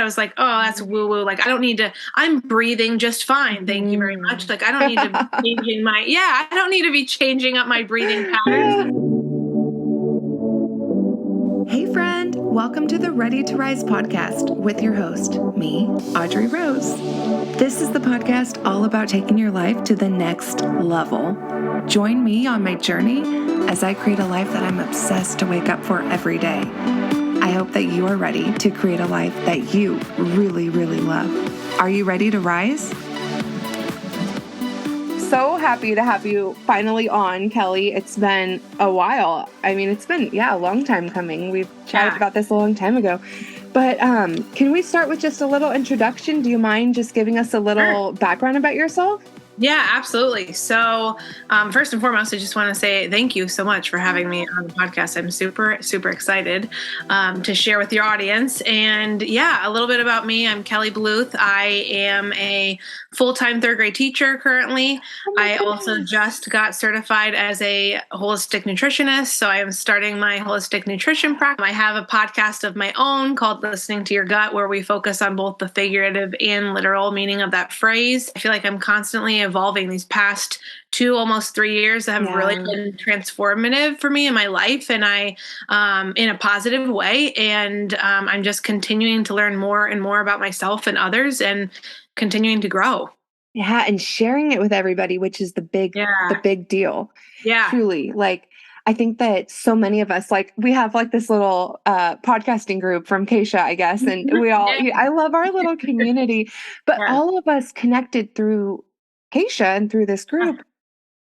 was like, oh, that's woo woo. Like, I don't need to, I'm breathing just fine. Thank you very much. Like, I don't need to be changing I don't need to be changing up my breathing patterns. Hey friend, welcome to the Ready to Rise podcast with your host, me, Audrey Rose. This is the podcast all about taking your life to the next level. Join me on my journey as I create a life that I'm obsessed to wake up for every day. I hope that you are ready to create a life that you really, really love. Are you ready to rise? So happy to have you finally on, Kelly. It's been a while. I mean, it's been, a long time coming. We've chatted about this a long time ago. But can we start with just a little introduction? Do you mind just giving us a little background about yourself? Yeah, absolutely. So first and foremost, I just want to say thank you so much for having me on the podcast. I'm super, super excited to share with your audience. And a little bit about me. I'm Kelly Bluth. I am a full-time third grade teacher currently. I also just got certified as a holistic nutritionist. So I am starting my holistic nutrition practice. I have a podcast of my own called Listening to Your Gut, where we focus on both the figurative and literal meaning of that phrase. I feel like I'm constantly evolving. These past 2, almost 3 years have really been transformative for me in my life, and I, in a positive way. And I'm just continuing to learn more and more about myself and others, and continuing to grow. Yeah, and sharing it with everybody, which is the big deal. Yeah, truly. Like, I think that so many of us, like, we have like this little podcasting group from Keisha, I guess, and we all, I love our little community, but all of us connected through Keisha and through this group,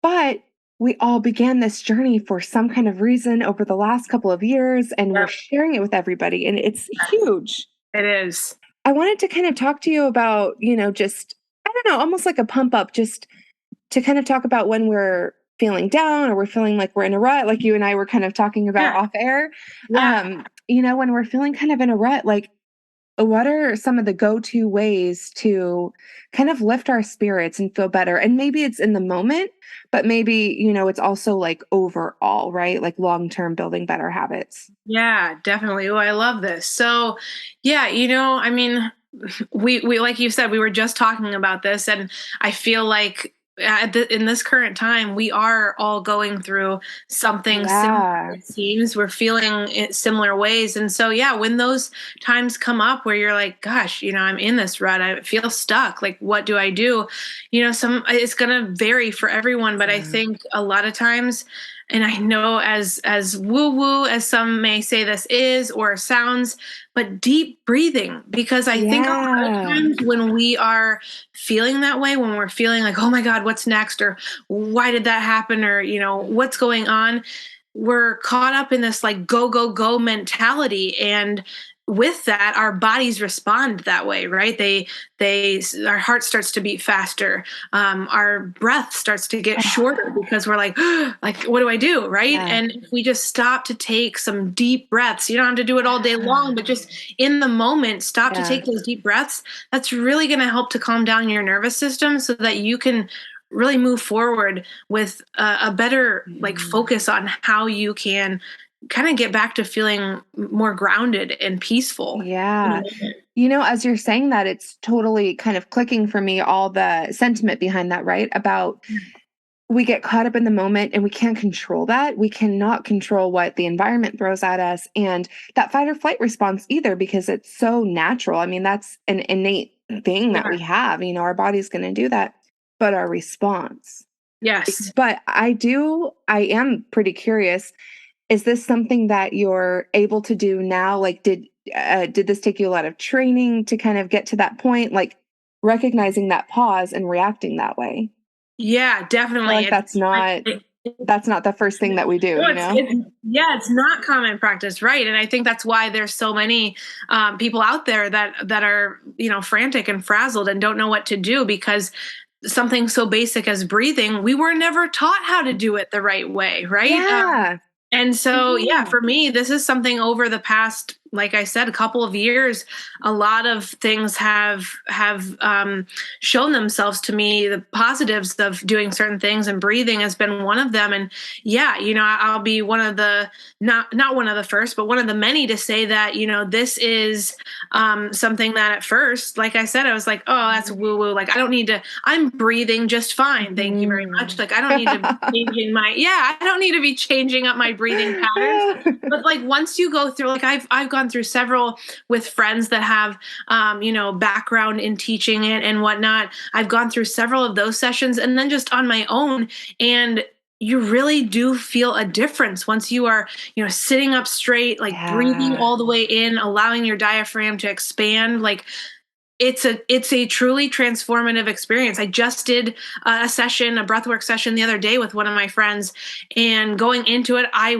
but we all began this journey for some kind of reason over the last couple of years, and we're sharing it with everybody, and it's huge. It is. I wanted to kind of talk to you about, just, I don't know, almost like a pump up, just to kind of talk about when we're feeling down or we're feeling like we're in a rut, like you and I were kind of talking about off air. When we're feeling kind of in a rut, like, what are some of the go-to ways to kind of lift our spirits and feel better? And maybe it's in the moment, but maybe, it's also like overall, right? Like long-term building better habits. Yeah, definitely. Oh, I love this. So, I mean, we like you said, we were just talking about this, and I feel like in this current time, we are all going through something similar. It seems we're feeling it similar ways. And so, when those times come up where you're like, gosh, I'm in this rut, I feel stuck. Like, what do I do? It's going to vary for everyone. But I think a lot of times, and I know as woo-woo as some may say this is or sounds, but deep breathing, because I think a lot of times when we are feeling that way, when we're feeling like, oh my God, what's next? Or why did that happen? Or, what's going on? We're caught up in this like go, go, go mentality. And with that, our bodies respond that way, right? Our heart starts to beat faster. Our breath starts to get shorter because we're like, like, what do I do? Right. Yeah. And if we just stop to take some deep breaths, you don't have to do it all day long, but just in the moment, stop to take those deep breaths. That's really going to help to calm down your nervous system so that you can really move forward with a better like focus on how you can kind of get back to feeling more grounded and peaceful. Yeah. As you're saying that, it's totally kind of clicking for me, all the sentiment behind that, right? About we get caught up in the moment and we can't control that. We cannot control what the environment throws at us, and that fight or flight response either, because it's so natural. I mean, that's an innate thing that we have, our body's going to do that, but our response. Yes. But I am pretty curious. Is this something that you're able to do now? Like, did this take you a lot of training to kind of get to that point, like recognizing that pause and reacting that way? Yeah, definitely. Like that's not the first thing that we do, It's not common practice, right? And I think that's why there's so many people out there that are, frantic and frazzled and don't know what to do, because something so basic as breathing, we were never taught how to do it the right way, right? Yeah. And so, for me, this is something over the past, like I said, a couple of years, a lot of things have shown themselves to me. The positives of doing certain things, and breathing has been one of them. And yeah, I'll be one of the, not one of the first, but one of the many to say that, this is something that at first, like I said, I was like, oh, that's woo woo. Like, I don't need to, I'm breathing just fine. Thank you very much. Like, I don't need to be changing I don't need to be changing up my breathing patterns. But like, once you go through, like I've gone through several with friends that have, background in teaching it and whatnot. I've gone through several of those sessions, and then just on my own. And you really do feel a difference once you are, sitting up straight, like breathing Yeah. all the way in, allowing your diaphragm to expand. Like, it's a truly transformative experience. I just did a session, a breathwork session the other day with one of my friends, and going into it, I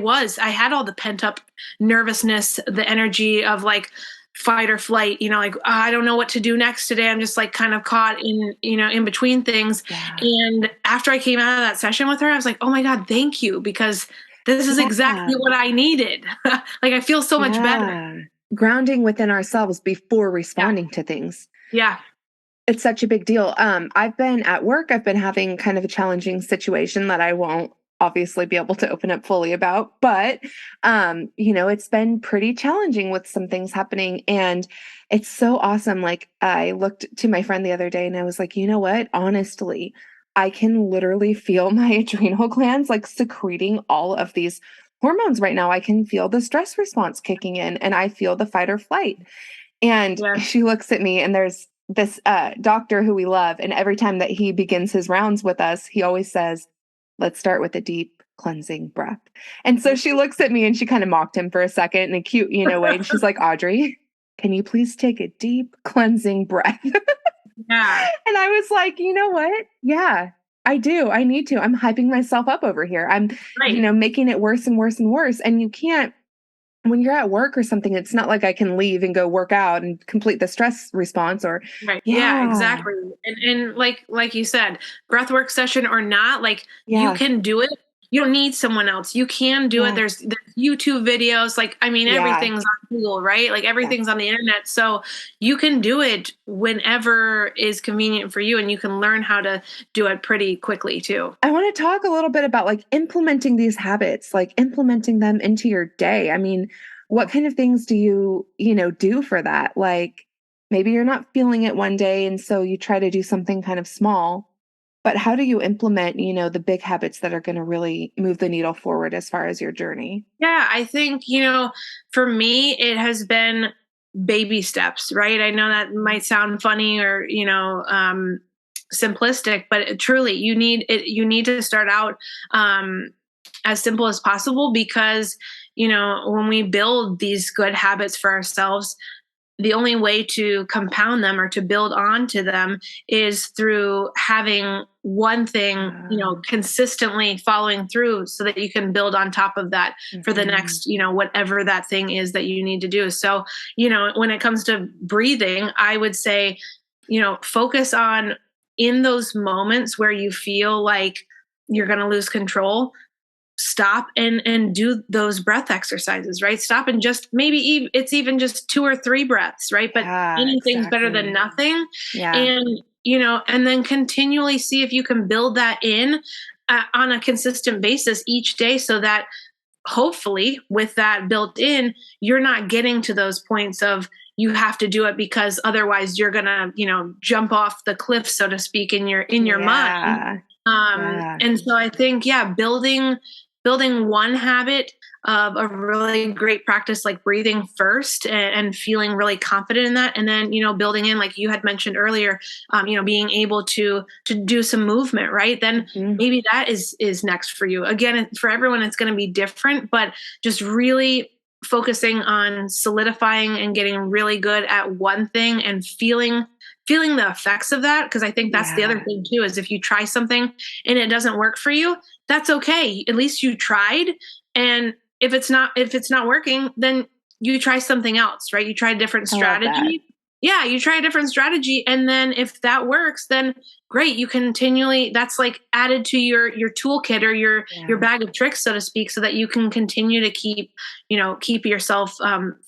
had all the pent up nervousness, the energy of like fight or flight, like, I don't know what to do next today. I'm just like kind of caught in, in between things. Yeah. And after I came out of that session with her, I was like, oh my God, thank you, because this is Yeah. exactly what I needed. Like, I feel so much better. Yeah. Grounding within ourselves before Yeah. responding to things. Yeah. It's such a big deal. I've been at work, I've been having kind of a challenging situation that I won't obviously be able to open up fully about, but it's been pretty challenging with some things happening, and it's so awesome. Like, I looked to my friend the other day and I was like, you know what? Honestly, I can literally feel my adrenal glands like secreting all of these hormones right now. I can feel the stress response kicking in, and I feel the fight or flight. And Yeah. she looks at me, and there's this doctor who we love. And every time that he begins his rounds with us, he always says, let's start with a deep cleansing breath. And so she looks at me and she kind of mocked him for a second in a cute, way. And she's like, Audrey, can you please take a deep cleansing breath? Yeah. And I was like, you know what? Yeah, I do. I need to. I'm hyping myself up over here. I'm, Right. making it worse and worse and worse. And you can't, when you're at work or something, it's not like I can leave and go work out and complete the stress response or, Right. Yeah, yeah, exactly. And like you said, breathwork session or not, like, you yeah, can do it. You don't need someone else. You can do it. yeah, There's YouTube videos. Like, I mean, yeah, everything's on Google, right? Like, yeah. everything's on the internet. So you can do it whenever is convenient for you, and you can learn how to do it pretty quickly too. I want to talk a little bit about like implementing these habits, like implementing them into your day. I mean, what kind of things do you, do for that? Like, maybe you're not feeling it one day, and so you try to do something kind of small. But how do you implement, the big habits that are going to really move the needle forward as far as your journey? Yeah, I think, for me, it has been baby steps, right? I know that might sound funny or, simplistic, but truly, you need to start out as simple as possible, because, when we build these good habits for ourselves, the only way to compound them or to build onto them is through having one thing, Uh, consistently following through, so that you can build on top of that for the mhm. next, whatever that thing is that you need to do. So, when it comes to breathing, I would say, focus on, in those moments where you feel like you're going to lose control, stop and do those breath exercises, right? Stop and just maybe it's even just 2 or 3 breaths, right? But Yeah, anything's better than exactly. nothing. Yeah. And and then continually see if you can build that in on a consistent basis each day, so that hopefully, with that built in, you're not getting to those points of, you have to do it because otherwise you're gonna, jump off the cliff, so to speak, in your mind. Yeah. Yeah. And so I think, yeah, building one habit of a really great practice like breathing first, and feeling really confident in that, and then, building in, like you had mentioned earlier, being able to do some movement, right? Then Mhm. maybe that is next for you. Again, for everyone it's going to be different, but just really focusing on solidifying and getting really good at one thing, and feeling the effects of that, because I think that's the other Yeah. thing too, is if you try something and it doesn't work for you, that's okay. At least you tried. And if it's not working, then you try something else, right? You try a different I love that. strategy. yeah, you try a different strategy. And then if that works, then great. You continually, that's like added to your toolkit or your Yeah. bag of tricks, so to speak, so that you can continue to keep, keep yourself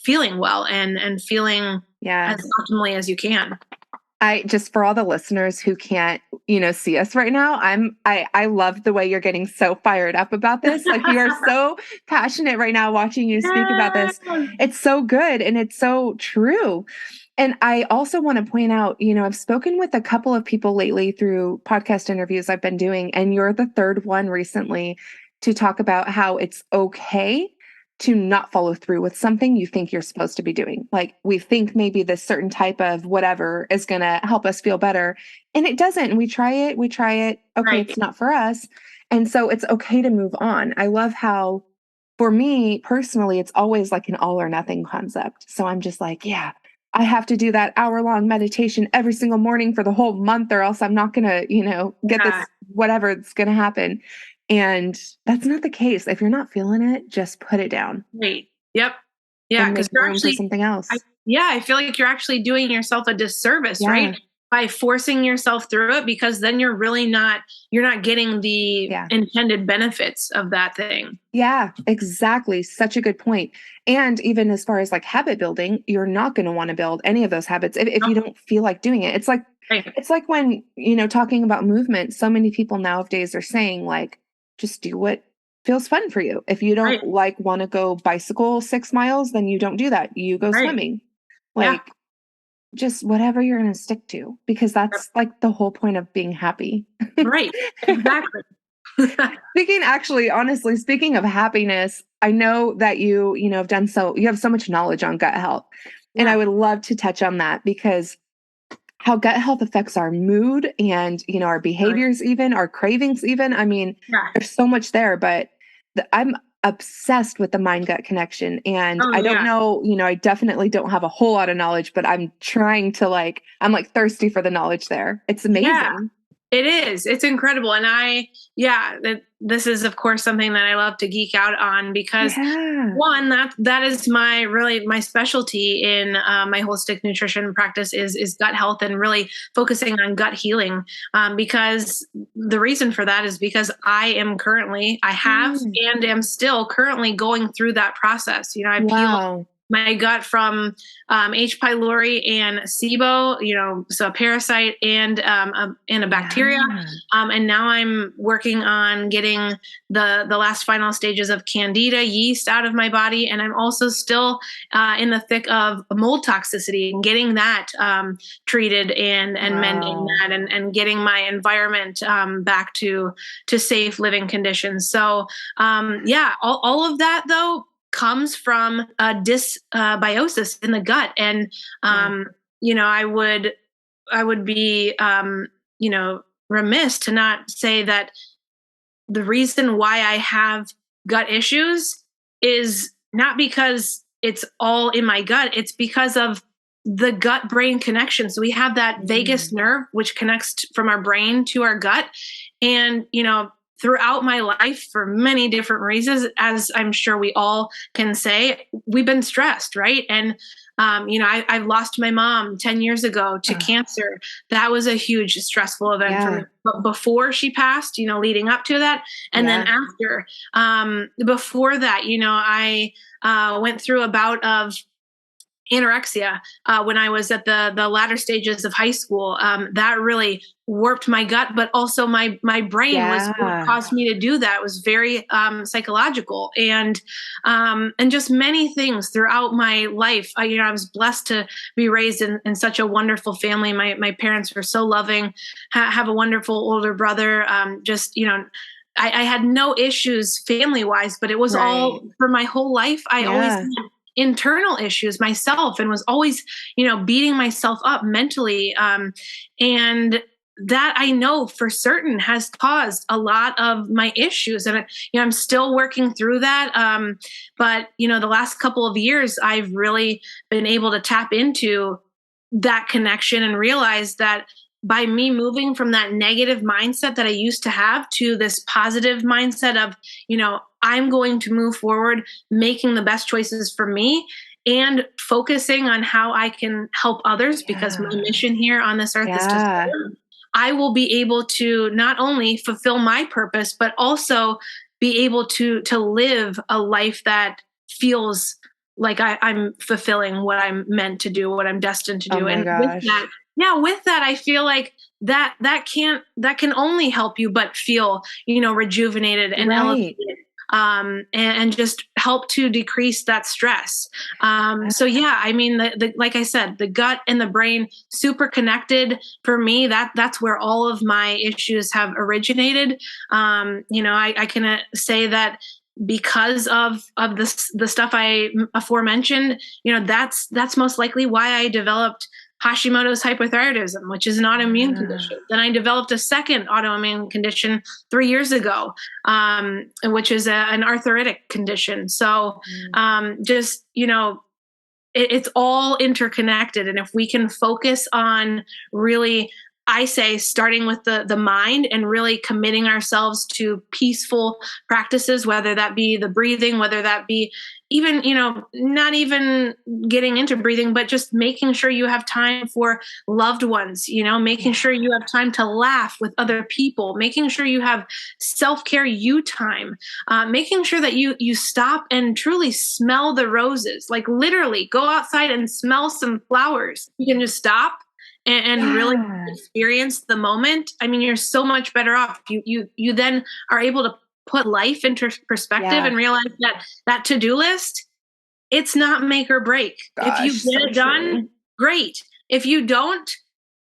feeling well and feeling Yeah. as optimally as you can. I just for all the listeners who can't, see us right now, I love the way you're getting so fired up about this. Like you are so passionate right now watching you speak about Yeah. this. It's so good and it's so true. And I also want to point out, I've spoken with a couple of people lately through podcast interviews I've been doing, and you're the third one recently to talk about how it's okay to not follow through with something you think you're supposed to be doing. Like we think maybe this certain type of whatever is going to help us feel better, and it doesn't. We try it. Okay, Right. it's not for us. And so it's okay to move on. I love how for me personally, it's always like an all or nothing concept. So I'm just like, yeah, I have to do that hour-long meditation every single morning for the whole month, or else I'm not going to, get Yeah. this, whatever it's going to happen. And that's not the case. If you're not feeling it, just put it down Right. Yep. Yeah. and Because make you're room for actually, something else. yeah, I feel like you're actually doing yourself a disservice, right? Yeah. By forcing yourself through it, because then you're not getting the Yeah. intended benefits of that thing. Yeah, exactly. Such a good point. And even as far as like habit building, you're not going to want to build any of those habits if you Nope. don't feel like doing it. Right. It's like when, talking about movement, so many people nowadays are saying like just do what feels fun for you. If you don't Right. like want to go bicycle 6 miles, then you don't do that. You go Right. swimming. Yeah. Like just whatever you're going to stick to because Yep. that's like the whole point of being happy. Right. Exactly. Honestly, speaking of happiness, I know that have done you have so much knowledge on gut health. And I Yeah. would love to touch on that because how gut health affects our mood and, our Right. behaviors, even our cravings, even. I mean, Yeah. there's so much there, but I'm obsessed with the mind gut connection. And Oh I don't yeah. know, I definitely don't have a whole lot of knowledge, but I'm trying to I'm like thirsty for the knowledge there. It's Yeah. amazing. It is. It's incredible. And this is of course something that I love to geek out on because Yeah. one, that is my specialty in my holistic nutrition practice is gut health and really focusing on gut healing. Because the reason for that is because I have Mm. and am still currently going through that process. I peel Wow. my gut from H. pylori and SIBO, so a parasite and a bacteria. Yeah. And now I'm working on getting the last final stages of candida yeast out of my body. And I'm also still in the thick of mold toxicity and getting that treated and mending Wow. that and getting my environment back to safe living conditions. So yeah, all of that though comes from a dysbiosis in the gut. And, Yeah. I would be, remiss to not say that the reason why I have gut issues is not because it's all in my gut. It's because of the gut brain connection. So we have that vagus Mm. nerve, which connects from our brain to our gut. And, throughout my life for many different reasons, as I'm sure we all can say, we've been stressed, right? And, I've lost my mom 10 years ago to Ugh. cancer. That was a huge stressful event for me. Yeah. But before she passed, leading up to that, and then Yeah. after, before that, I went through a bout of anorexia when I was at the latter stages of high school. That really warped my gut, but also my brain was what Yeah. caused me to do that. It was very psychological and just many things throughout my life. I was blessed to be raised in such a wonderful family. My parents were so loving. Have a wonderful older brother. I had no issues family wise, but it was all Right. for my whole life. I always Yeah. had internal issues myself and was always, beating myself up mentally. And that I know for certain has caused a lot of my issues. And, I'm still working through that. But, the last couple of years, I've really been able to tap into that connection and realize that by me moving from that negative mindset that I used to have to this positive mindset of, I'm going to move forward, making the best choices for me. and focusing on how I can help others, because my Yeah. mission here on this earth is to Yeah. serve, I will be able to not only fulfill my purpose, but also be able to live a life that feels like I'm fulfilling what I'm meant to do, what I'm destined to Oh do. my And with that, gosh. yeah, with that, I feel like that can only help you but feel, rejuvenated and Right. elevated, and just help to decrease that stress. Yeah. So yeah, I mean, like I said, the gut and the brain super connected. For me, that's where all of my issues have originated. I can say that because of the stuff I aforementioned, that's most likely why I developed Hashimoto's hypothyroidism, which is an autoimmune Yeah. condition. Then I developed a second autoimmune condition 3 years ago, which is an arthritic condition. So Mm. just, it's all interconnected. And if we can focus on really, I say, starting with the mind and really committing ourselves to peaceful practices, whether that be the breathing, whether that be even, not even getting into breathing, but just making sure you have time for loved ones, making Yeah. sure you have time to laugh with other people, making sure you have self-care, you time, making sure that you stop and truly smell the roses, like literally go outside and smell some flowers. You can just stop and really Yeah. experience the moment. I mean, you're so much better off. You then are able to put life into perspective Yeah. and realize that that to-do list, it's not make or break. If you Gosh, get so it done, true. great. If you don't,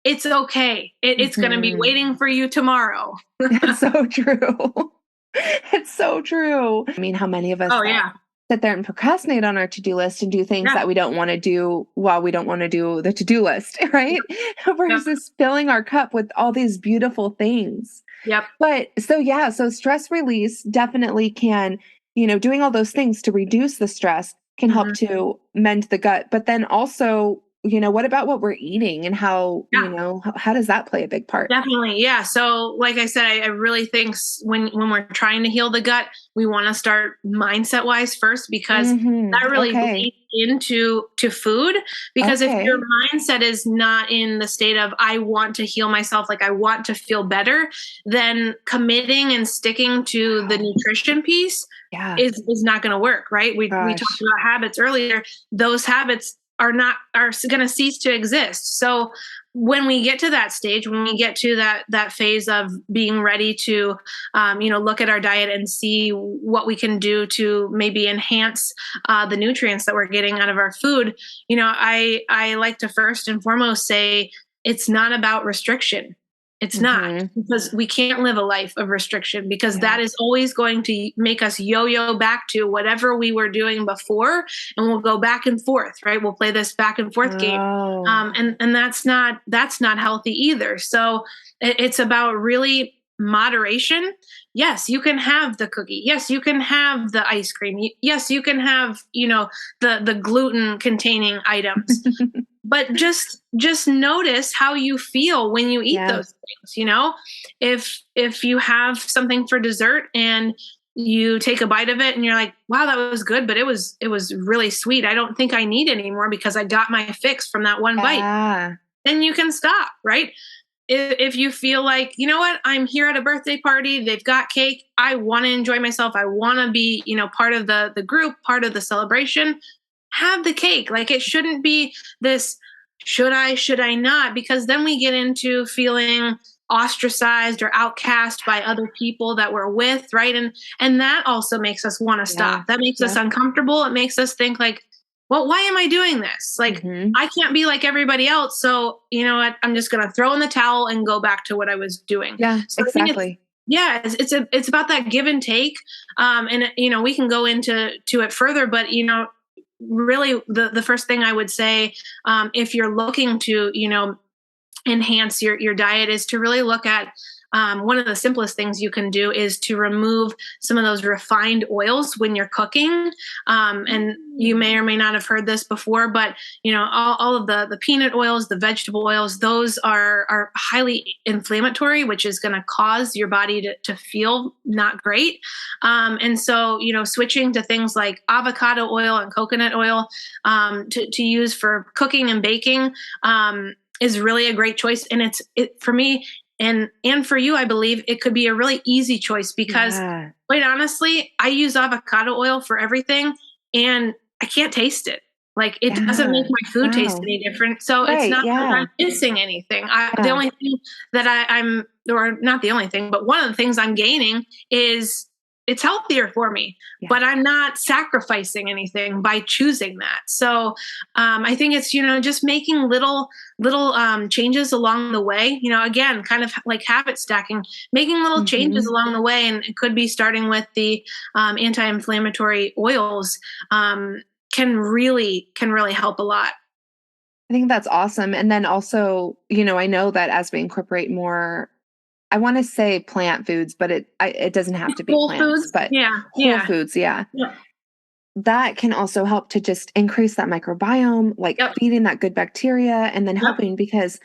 it's okay. It's going to be Mhm. waiting for you tomorrow. It's so true. It's so true. I mean, how many of us Oh yeah. sit there and procrastinate on our to-do list and do things Yeah. that we don't want to do while we don't want to do the to-do list, right? Yep. Versus filling our cup with all these beautiful things. Yep. But so yeah, so stress release definitely can, doing all those things to reduce the stress can help Mhm. to mend the gut. But then also, what about what we're eating and how, Yeah. how does that play a big part? Definitely, yeah. So, like I said, I really think when we're trying to heal the gut, we want to start mindset wise first, because that really Okay. bleeds into food. Because if your Okay. mindset is not in the state of I want to heal myself, like I want to feel better, then committing and sticking to the Wow. nutrition piece Yeah. is not going to work, right? We talked Gosh. about habits earlier. Those habits are going to cease to exist. So when we get to that stage, when we get to that phase of being ready to look at our diet and see what we can do to maybe enhance the nutrients that we're getting out of our food, I like to first and foremost say it's not about restriction. It's not, Mhm. because we can't live a life of restriction, because Yeah. that is always going to make us yo-yo back to whatever we were doing before, and we'll go back and forth, right? We'll play this back and forth game, Oh. and that's not healthy either. So it's about really moderation. Yes, you can have the cookie. Yes, you can have the ice cream. Yes, you can have the gluten containing items, but just notice how you feel when you eat Yeah. those things. If you have something for dessert and you take a bite of it and you're like, wow, that was good, but it was really sweet, I don't think I need any more because I got my fix from that one bite, Yeah. then you can stop, right? If you feel like, you know what, I'm here at a birthday party, they've got cake, I want to enjoy myself, I want to be, part of the group, part of the celebration, have the cake. Like, it shouldn't be this should I not, because then we get into feeling ostracized or outcast by other people that we're with, right? And that also makes us want to Yeah. stop. That makes us Yep. uncomfortable. It makes us think like, well, why am I doing this? Like, Mhm. I can't be like everybody else. So, you know what? I'm just going to throw in the towel and go back to what I was doing. Yeah, So I think exactly. yeah, it's about that give and take. And we can go into it further, but really the first thing I would say, if you're looking to enhance your diet, is to really look at one of the simplest things you can do is to remove some of those refined oils when you're cooking. And you may or may not have heard this before, but all of the peanut oils, the vegetable oils, those are highly inflammatory, which is going to cause your body to feel not great. And so, switching to things like avocado oil and coconut oil to use for cooking and baking is really a great choice. And it for me and for you, I believe it could be a really easy choice because Yeah. quite honestly, I use avocado oil for everything and I can't taste it. Like it doesn't make Yeah. my food taste Wow. any different. So it's Right. not like Yeah. I'm missing anything. The Yeah. only thing that I'm, or not the only thing, but one of the things I'm gaining is it's healthier for me, Yeah. but I'm not sacrificing anything by choosing that. So I think it's, just making little changes along the way, again, kind of like habit stacking, making little changes Hmm. along the way. And it could be starting with the anti-inflammatory oils can really help a lot. I think that's awesome. And then also, I know that as we incorporate more, I want to say plant foods, but it doesn't have to be Whole plants, foods. but Yeah. whole Yeah. foods, yeah. Yep. That can also help to just increase that microbiome, like Yep. feeding that good bacteria and then Yep. helping because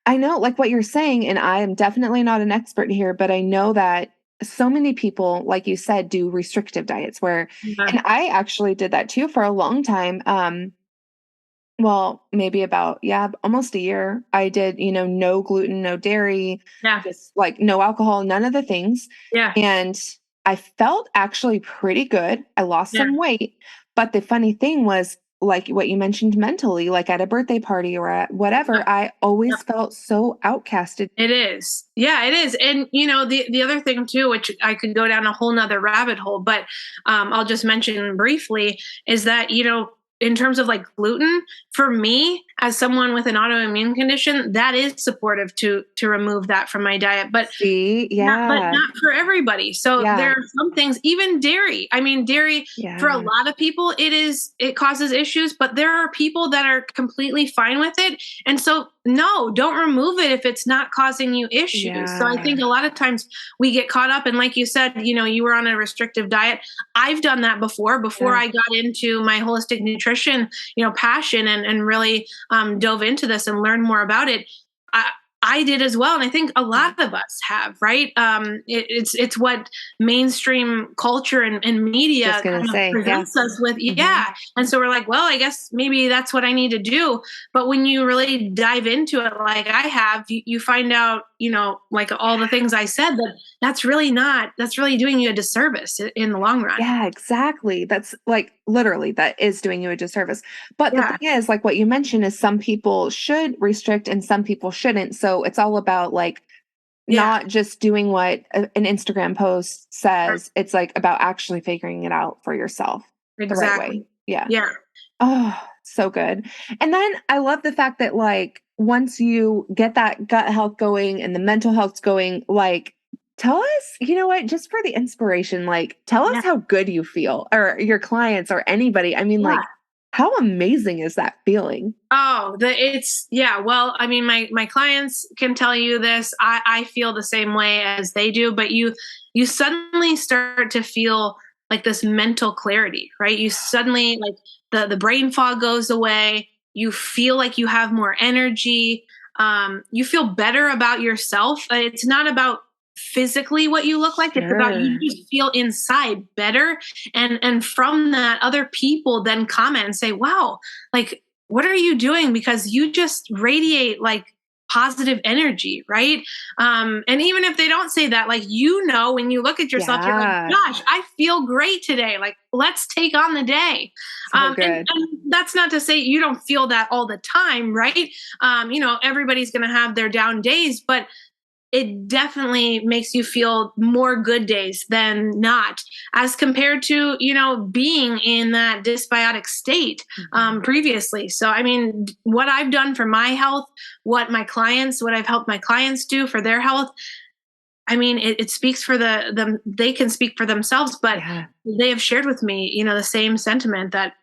I know like what you're saying, and I am definitely not an expert here, but I know that so many people, like you said, do restrictive diets where, Yeah. and I actually did that too for a long time. Well, maybe about, yeah, almost a year. I did, no gluten, no dairy, Yeah. just like no alcohol, none of the things. Yeah. And I felt actually pretty good. I lost Yeah. some weight. But the funny thing was, like what you mentioned mentally, like at a birthday party or at Yep. whatever, I Yep. always felt so outcasted. It is. Yeah, it is. And the other thing too, which I could go down a whole nother rabbit hole, but I'll just mention briefly, is that, in terms of like gluten, for me, as someone with an autoimmune condition, that is supportive to remove that from my diet. But See? Yeah. not for everybody. So there Yeah. are some things, even dairy. I mean, dairy for a Yeah. lot of people, it causes issues, but there are people that are completely fine with it. And so, no, don't remove it if it's not causing you issues. So I think Yeah. a lot of times we get caught up. And like you said, you were on a restrictive diet. I've done that before Yeah. I got into my holistic nutrition, passion and really dove into this and learned more about it. I did as well, and I think a Yeah. lot of us have, right? It's what mainstream culture and Just media gonna kind of say, yeah. presents us with, Hmm. yeah. And so we're like, well, I guess maybe that's what I need to do. But when you really dive into it, like I have, you find out, like all the things I said, that that's really doing you a disservice in the long run. Yeah, exactly. That's like literally that is doing you a disservice. But the Yeah, thing is, like what you mentioned, is some people should restrict and some people shouldn't. So it's all about like yeah, not just doing what an Instagram post right, says. It's like about actually figuring it out for yourself the right way. exactly. Yeah. Yeah, Oh, so good. And then I love the fact that like once you get that gut health going and the mental health going, like tell us, you know what, just for the inspiration, like tell us yeah, how good you feel or your clients or anybody. I mean, yeah. like how amazing is that feeling? Oh, it's yeah. Well, I mean, my clients can tell you this. I feel the same way as they do, but you suddenly start to feel like this mental clarity, right? You suddenly like the brain fog goes away. You feel like you have more energy. You feel better about yourself. It's not about physically what you look like. It's about you Sure. just feel inside better, and from that, other people then comment and say, "Wow, like." What are you doing? Because you just radiate like positive energy, right? And even if they don't say that, like, when you look at yourself, you're like, Yeah. gosh, I feel great today. Like, let's take on the day. So good. And that's not to say you don't feel that all the time, right? Everybody's going to have their down days, but it definitely makes you feel more good days than not, as compared to being in that dysbiotic state Mhm. previously. So I mean, what I've done for my health, what I've helped my clients do for their health, I mean, it speaks for them. They can speak for themselves, but Yeah. they have shared with me the same sentiment that,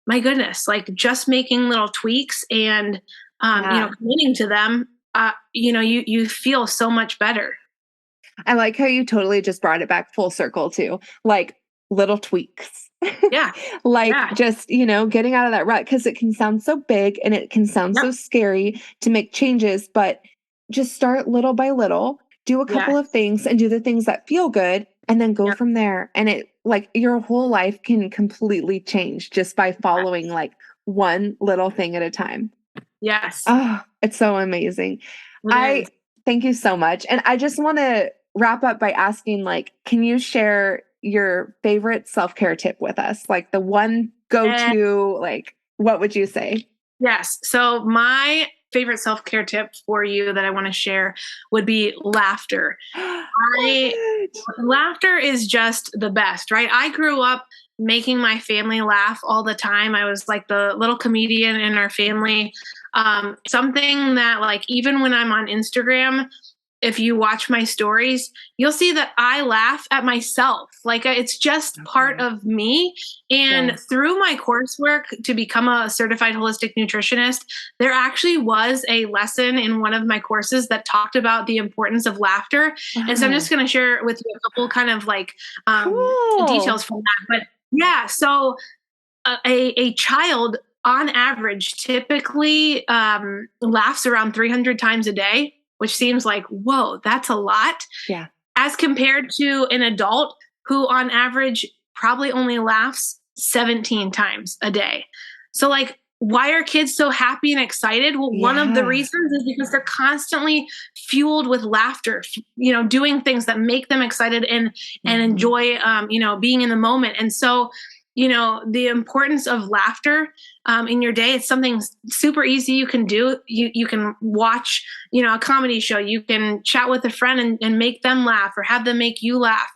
my goodness, like just making little tweaks and Yeah. committing to them, you feel so much better. I like how you totally just brought it back full circle too. Like little tweaks. Yeah. Like Yeah. just, getting out of that rut because it can sound so big and it can sound Yep. so scary to make changes, but just start little by little, do a couple Yes. of things and do the things that feel good and then go Yep. from there. And it like your whole life can completely change just by following like one little thing at a time. Yes. Oh, it's so amazing. It I is. thank you so much. And I just want to wrap up by asking, like, can you share your favorite self-care tip with us? Like the one And go-to, like, what would you say? yes. So my favorite self-care tip for you that I want to share would be laughter. Love I it. Laughter is just the best, right? I grew up making my family laugh all the time. I was like the little comedian in our family. Something that like even when I'm on Instagram, if you watch my stories, you'll see that I laugh at myself. Like it's just part Okay. of me. And Yes. through my coursework to become a certified holistic nutritionist, there actually was a lesson in one of my courses that talked about the importance of laughter. And so I'm just Wow. going to share with you a couple kind of like Cool. details from that. But yeah, so a child on average typically laughs around 300 times a day, which seems like, whoa, that's a lot, Yeah. as compared to an adult who on average probably only laughs 17 times a day. So, like, why are kids so happy and excited? Well, one of the Yeah. reasons is because they're constantly fueled with laughter, doing things that make them excited and Mhm. enjoy, being in the moment. And so, the importance of laughter in your day. It's something super easy you can do. You can watch, a comedy show. You can chat with a friend and make them laugh or have them make you laugh.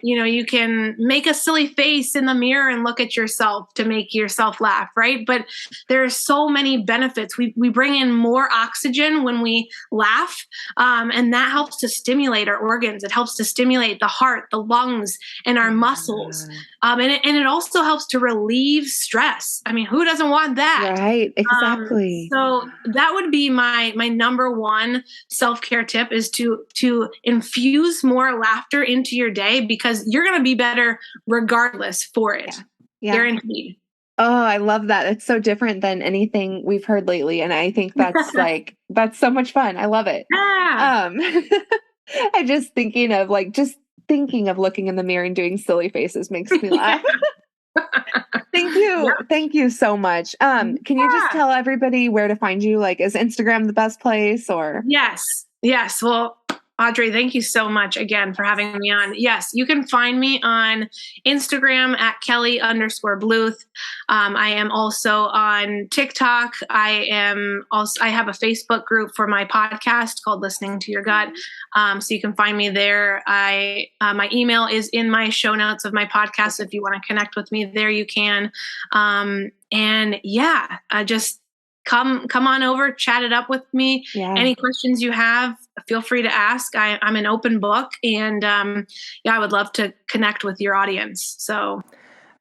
You can make a silly face in the mirror and look at yourself to make yourself laugh, right? But there are so many benefits. We bring in more oxygen when we laugh, and that helps to stimulate our organs. It helps to stimulate the heart, the lungs, and our muscles. Yeah. And it also helps to relieve stress. I mean, who doesn't want that? Right. Exactly. So that would be my number one self-care tip is to infuse more laughter into your day because you're going to be better regardless for it. Yeah. Yeah. Guaranteed. Oh, I love that. It's so different than anything we've heard lately, and I think that's so much fun. I love it. Yeah. Um, I just thinking of looking in the mirror and doing silly faces makes me laugh. Thank you. Yep. Thank you so much. Can you just Yeah. tell everybody where to find you? Like, is Instagram the best place or? Yes. Yes. Well, Audrey, thank you so much again for having me on. Yes, you can find me on Instagram at Kelly_Bluth. I am also on TikTok. I have a Facebook group for my podcast called Listening to Your Gut. So you can find me there. My email is in my show notes of my podcast. So if you want to connect with me there, you can. And yeah, just come on over, chat it up with me. Yeah. Any questions you have, feel free to ask. I'm an open book, and I would love to connect with your audience. So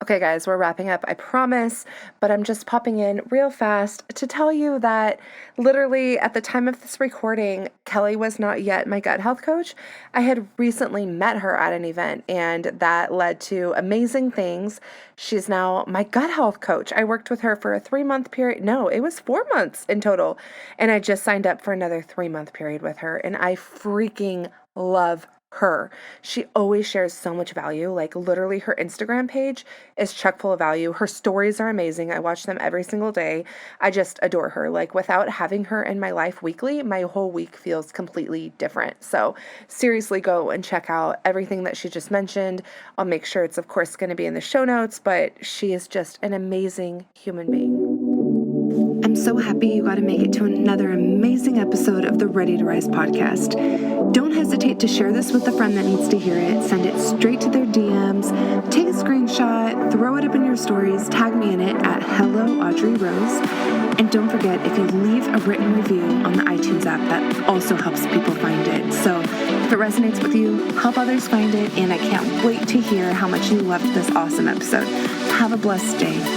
Okay, guys, we're wrapping up, I promise, but I'm just popping in real fast to tell you that literally at the time of this recording, Kelly was not yet my gut health coach. I had recently met her at an event, and that led to amazing things. She's now my gut health coach. I worked with her for a 3-month period. No, it was 4 months in total, and I just signed up for another 3-month period with her, and I freaking love her. She always shares so much value. Like literally her Instagram page is chock full of value. Her stories are amazing. I watch them every single day. I just adore her. Like without having her in my life weekly, my whole week feels completely different. So seriously go and check out everything that she just mentioned. I'll make sure it's of course going to be in the show notes, but she is just an amazing human being. I'm so happy you got to make it to another amazing episode of the Ready to Rise podcast. Don't hesitate to share this with a friend that needs to hear it. Send it straight to their DMs. Take a screenshot, throw it up in your stories, tag me in it at Hello Audrey Rose. And don't forget, if you leave a written review on the iTunes app, that also helps people find it. So if it resonates with you, help others find it. And I can't wait to hear how much you loved this awesome episode. Have a blessed day.